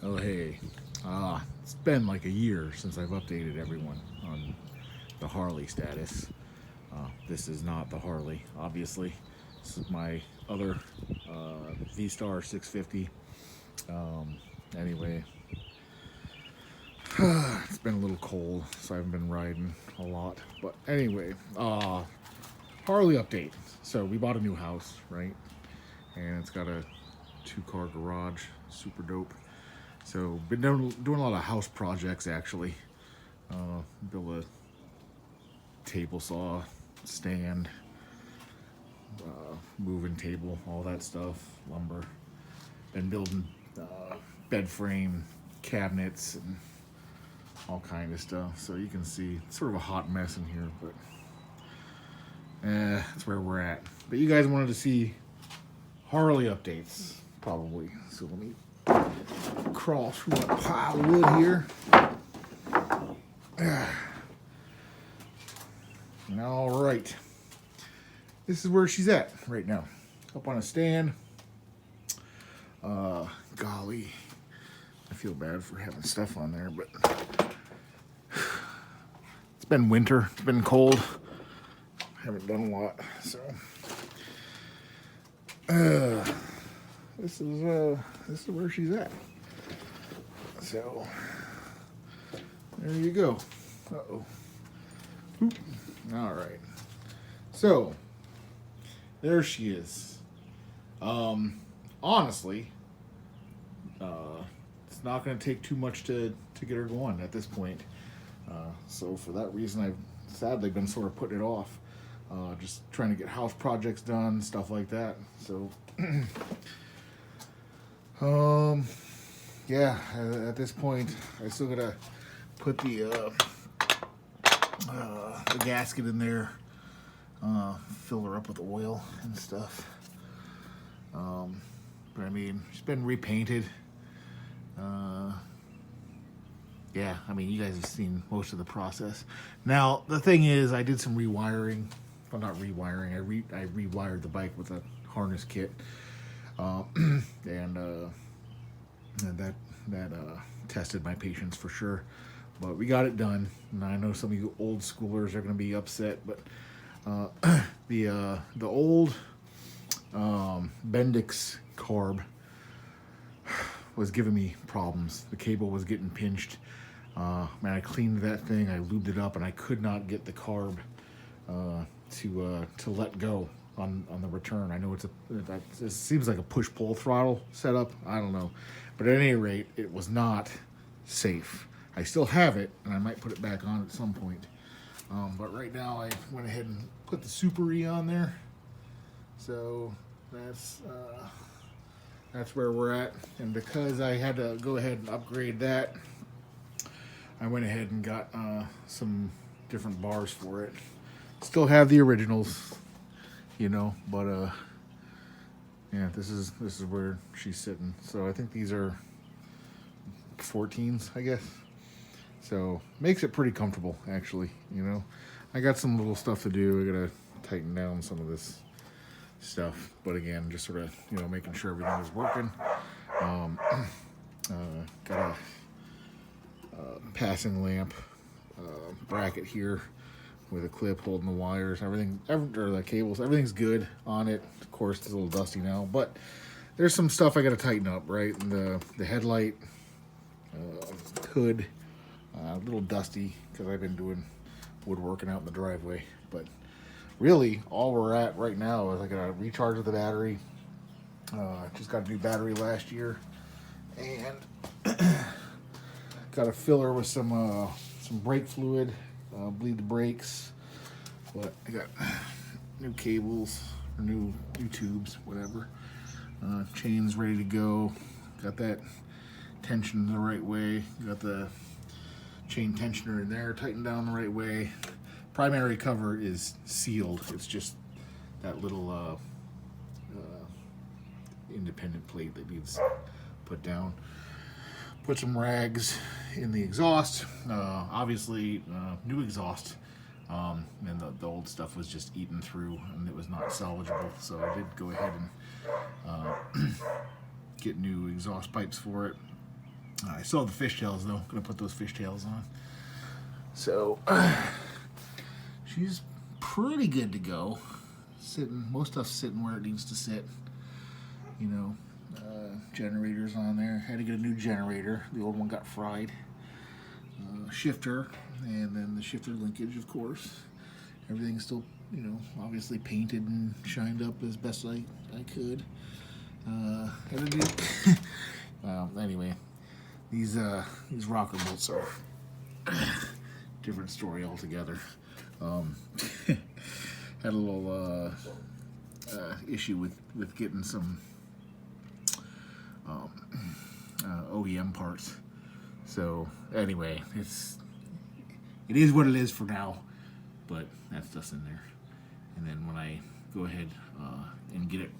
Oh hey, it's been like a year since I've updated everyone on the Harley status. This is not the Harley, obviously. This is my other V-Star 650. Um, anyway, it's been a little cold, so I haven't been riding a lot. But anyway, Harley update. So we bought a new house, right? And it's got a two-car garage, super dope. So been doing a lot of house projects actually. Built a table saw, stand, moving table, all that stuff, lumber. Been building bed frame, cabinets, and all kind of stuff. So you can see it's sort of a hot mess in here, but that's where we're at. But you guys wanted to see Harley updates, probably. So let me crawl through that pile of wood here. All right. This is where she's at right now. Up on a stand. Golly. I feel bad for having stuff on there, but it's been winter. It's been cold. Haven't done a lot, so this is where she's at. So there you go. Uh-oh. Oop. All right. So there she is. Honestly, it's not going to take too much to get her going at this point. So for that reason, I've sadly been sort of putting it off. Just trying to get house projects done, stuff like that. So, yeah, at this point, I still gotta put the gasket in there, fill her up with oil and stuff. But I mean, she's been repainted. Yeah, I mean, you guys have seen most of the process. Now, the thing is, I did some rewiring. Well, not rewiring. I rewired the bike with a harness kit, and that tested my patience for sure. But we got it done. And I know some of you old schoolers are going to be upset, but the old Bendix carb was giving me problems. The cable was getting pinched. Man, I cleaned that thing. I lubed it up, and I could not get the carb to let go on the return. I know it seems like a push-pull throttle setup. I don't know, but at any rate, it was not safe. I still have it, and I might put it back on at some point. But right now, I went ahead and put the Super E on there. So that's where we're at. And because I had to go ahead and upgrade that, I went ahead and got some different bars for it. Still have the originals, you know, but yeah, this is where she's sitting. So I think these are 14s, I guess. So makes it pretty comfortable, actually. You know, I got some little stuff to do. I gotta tighten down some of this stuff, but again, just sort of, you know, making sure everything is working. Got a passing lamp bracket here with a clip holding the wires, or the cables. Everything's good on it. Of course, it's a little dusty now, but there's some stuff I got to tighten up, right? And the headlight, hood, a little dusty because I've been doing woodworking out in the driveway. But really, all we're at right now is I got to recharge the battery. Just got a new battery last year, and got to fill her with some brake fluid, bleed the brakes. But I got new cables, or new tubes, whatever. Chains ready to go. Got that tensioned the right way. Got the chain tensioner in there, tightened down the right way. Primary cover is sealed. It's just that little independent plate that needs put down. Put some rags in the exhaust. Obviously, new exhaust. And the old stuff was just eaten through, and it was not salvageable. So I did go ahead and get new exhaust pipes for it. still have the fishtails though. Gonna put those fishtails on. So she's pretty good to go. Sitting, most stuff's sitting where it needs to sit. You know, generators on there. Had to get a new generator. The old one got fried. Shifter, and then the shifter linkage, of course. Everything's still, you know, obviously painted and shined up as best I could. Had to do. Well, anyway, these rocker bolts are different story altogether. Had a little issue with getting some OEM parts. So anyway, it is what it is for now, but that stuff's in there. And then when I go ahead and get it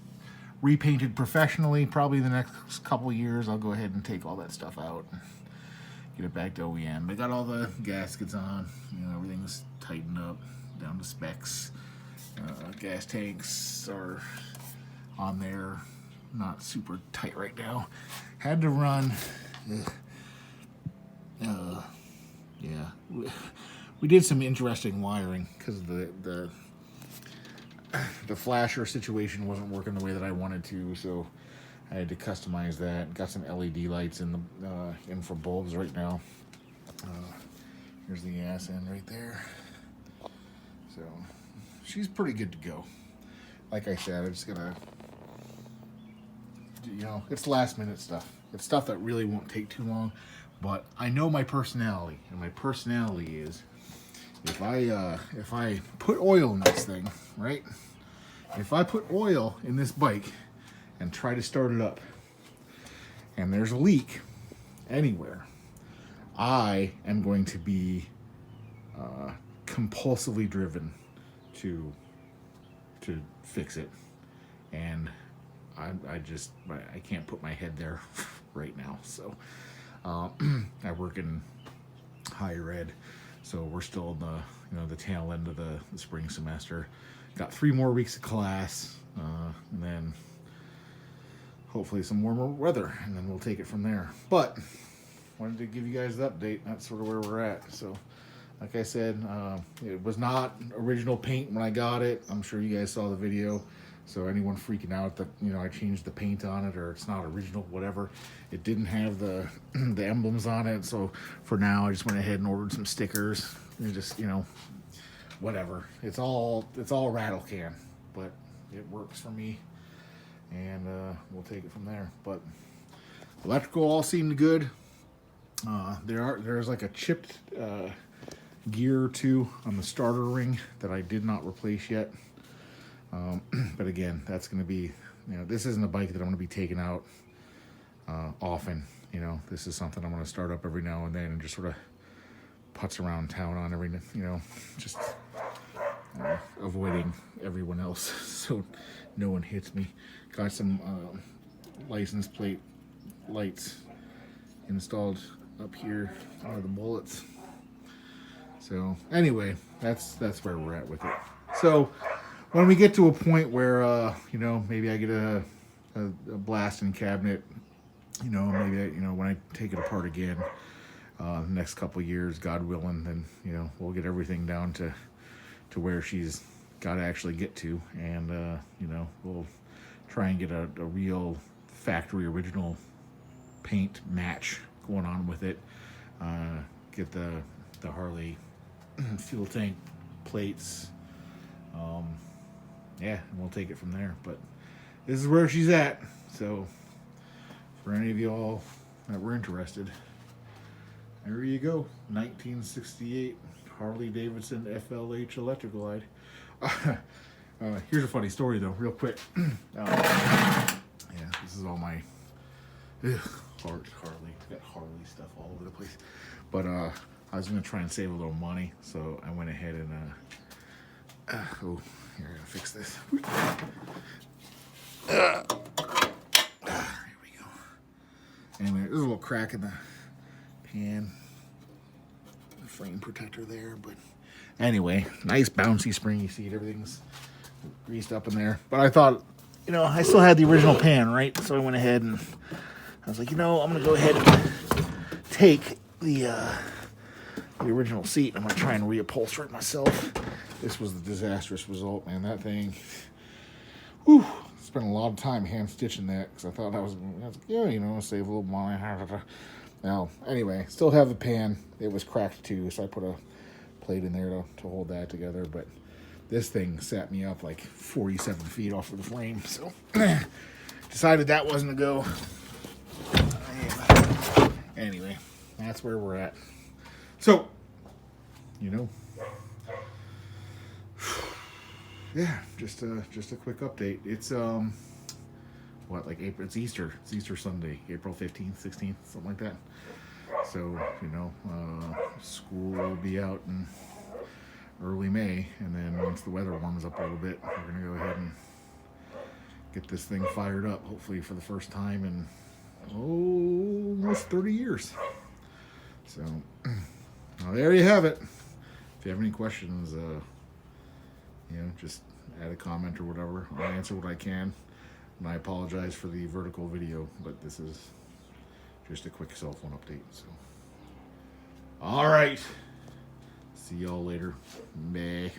repainted professionally, probably the next couple of years, I'll go ahead and take all that stuff out and get it back to OEM. I got all the gaskets on, you know, everything's tightened up down to specs. Gas tanks are on there, not super tight right now. Had to run. Yeah, we did some interesting wiring because the flasher situation wasn't working the way that I wanted to, so I had to customize that. Got some LED lights in for bulbs right now. Here's the ass end right there. So she's pretty good to go. Like I said, I'm just gonna, you know, it's last minute stuff. It's stuff that really won't take too long. But I know my personality, and my personality is if I put oil in this thing, right? If I put oil in this bike and try to start it up, and there's a leak anywhere, I am going to be compulsively driven to fix it, and I can't put my head there right now. So. I work in higher ed, so we're still in the tail end of the spring semester. Got 3 more weeks of class, and then hopefully some warmer weather, and then we'll take it from there. But wanted to give you guys the update. That's sort of where we're at. So, like I said, it was not original paint when I got it. I'm sure you guys saw the video. So anyone freaking out that, you know, I changed the paint on it or it's not original, whatever, it didn't have the the emblems on it. So for now, I just went ahead and ordered some stickers and just, you know, whatever. It's all rattle can, but it works for me, and we'll take it from there. But electrical all seemed good. There's like a chipped gear or two on the starter ring that I did not replace yet. But again, that's going to be, you know, this isn't a bike that I'm going to be taking out often. You know, this is something I'm going to start up every now and then and just sort of putz around town on every, you know, just avoiding everyone else so no one hits me. Got some license plate lights installed up here under the bullets. So anyway, that's where we're at with it. So when we get to a point where, you know, maybe I get a blasting cabinet, you know, maybe when I take it apart again, the next couple of years, God willing, then, you know, we'll get everything down to where she's got to actually get to, and you know, we'll try and get a real factory original paint match going on with it. Get the Harley fuel tank plates. Yeah, and we'll take it from there. But this is where she's at. So for any of y'all that were interested, there you go. 1968 Harley Davidson FLH Electraglide. Here's a funny story though, real quick. Yeah, this is all my Harley. Got Harley stuff all over the place. But I was gonna try and save a little money, so I went ahead and oh, here, I gotta fix this. Here we go. Anyway, there's a little crack in the pan. The frame protector there, but anyway, nice bouncy springy seat. Everything's greased up in there. But I thought, you know, I still had the original pan, right? So I went ahead and I was like, you know, I'm gonna go ahead and take the original seat. I'm going to try and reupholster it myself. This was the disastrous result, man. That thing, whew, spent a lot of time hand stitching that because I thought I was yeah, you know, save a little money. Now, anyway, still have the pan. It was cracked too, so I put a plate in there to hold that together. But this thing sat me up like 47 feet off of the frame, so decided that wasn't a go. Anyway, that's where we're at. So, you know, yeah, just a quick update. It's what, like April? It's Easter. It's Easter Sunday, April 15th, 16th, something like that. So, you know, school will be out in early May, and then once the weather warms up a little bit, we're gonna go ahead and get this thing fired up. Hopefully, for the first time in almost 30 years. So, well, there you have it. If you have any questions, you know, just add a comment or whatever. I'll answer what I can. And I apologize for the vertical video, but this is just a quick cell phone update. So, all right. See y'all later. Bye.